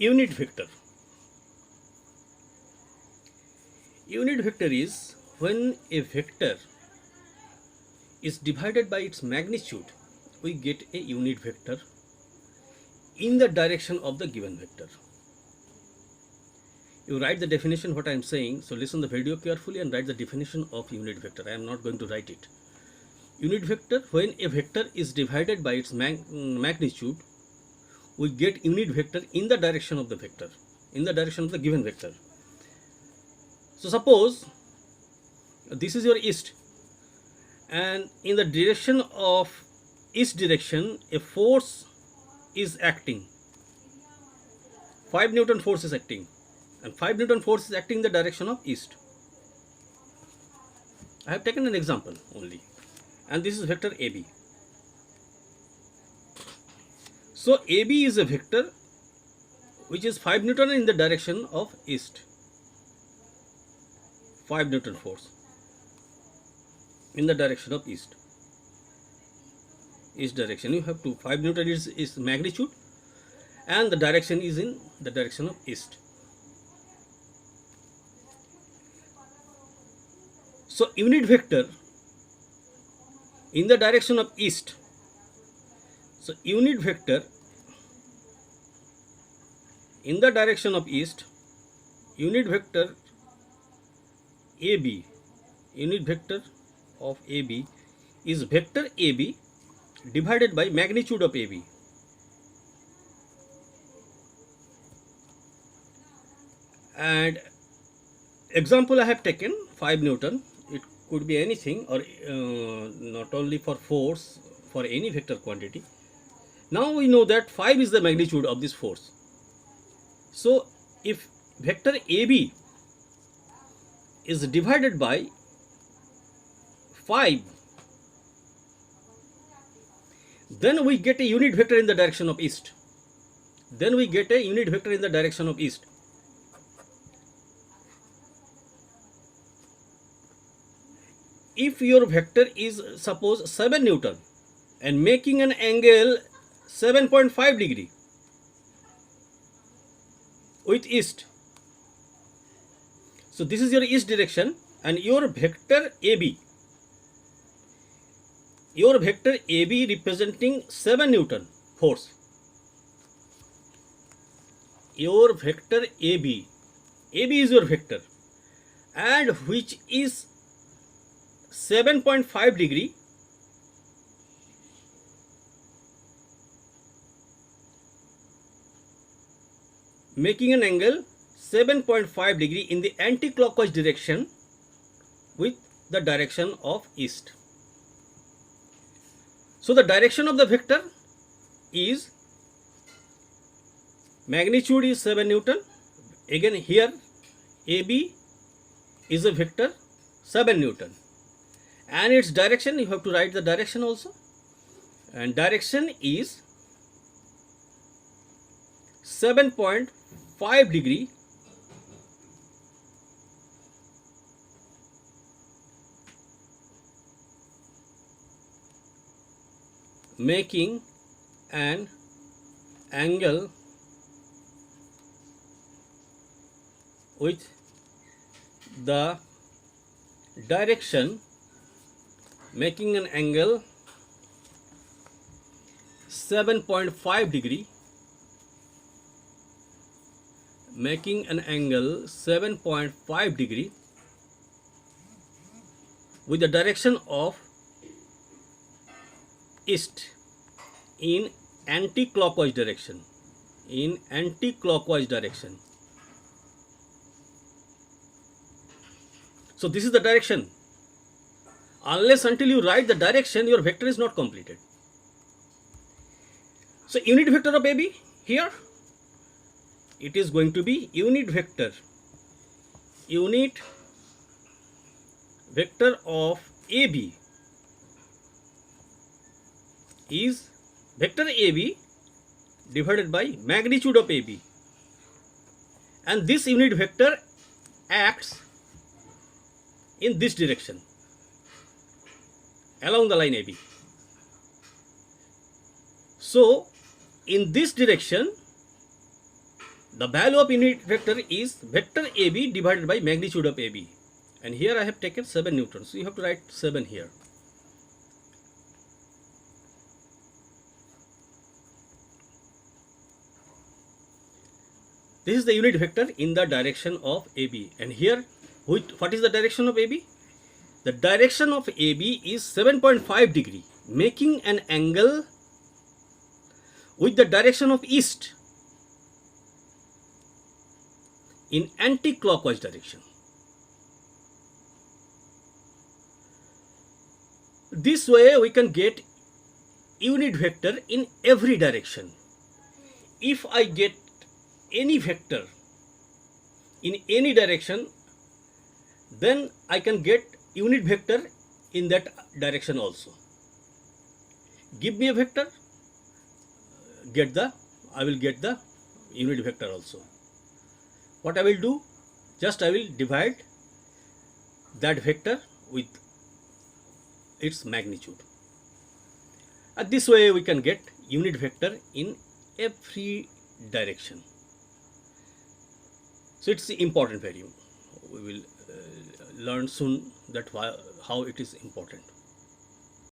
Unit vector. Unit vector is when a vector is divided by its magnitude, we get a unit vector in the direction of the given vector. You write the definition what I am saying, so listen the video carefully and write the definition of unit vector. I am not going to write it. Unit vector, when a vector is divided by its magnitude, we get unit vector in the direction of the vector, in the direction of the given vector. So suppose this is your east, and in the direction of east direction a force is acting. 5 Newton force is acting, and 5 Newton force is acting in the direction of east. I have taken an example only, and this is vector AB. So AB is a vector which is 5 Newton in the direction of east. 5 Newton force in the direction of east. East direction, you have to 5 Newton is magnitude, and the direction is in the direction of east. So unit vector in the direction of east. So unit vector in the direction of east, unit vector AB, unit vector of AB is vector AB divided by magnitude of AB. And example I have taken 5 Newton. It could be anything, or not only for force, for any vector quantity. Now we know that 5 is the magnitude of this force. So if vector AB is divided by 5, then we get a unit vector in the direction of east. Then we get a unit vector in the direction of east. If your vector is suppose 7 Newton and making an angle 7.5 degree with east, so this is your east direction, and your vector AB representing 7 Newton force. Your vector AB is your vector, and which is 7.5 degree making an angle 7.5 degree in the anti-clockwise direction with the direction of east. So the direction of the vector is, magnitude is 7 Newton. Again here AB is a vector 7 Newton, and its direction, you have to write the direction also, and direction is 7.5 degree making an angle with the direction, making an angle 7.5 degree, making an angle 7.5 degree with the direction of east in anti-clockwise direction, So this is the direction. Unless until you write the direction, your vector is not completed. So unit vector of AB here, it is going to be unit vector of AB is vector AB divided by magnitude of AB, and this unit vector acts in this direction along the line AB. So in this direction the value of unit vector is vector AB divided by magnitude of AB, and here I have taken 7 newtons, so you have to write 7 here. This is the unit vector in the direction of AB, and here what is the direction of AB? The direction of AB is 7.5 degree, making an angle with the direction of east in anti-clockwise direction. This way we can get unit vector in every direction. If I get any vector in any direction, then I can get unit vector in that direction also. Give me a vector, I will get the unit vector also. What I will do, just I will divide that vector with its magnitude. And this way we can get unit vector in every direction. So it's the important value. We will learn soon that how it is important.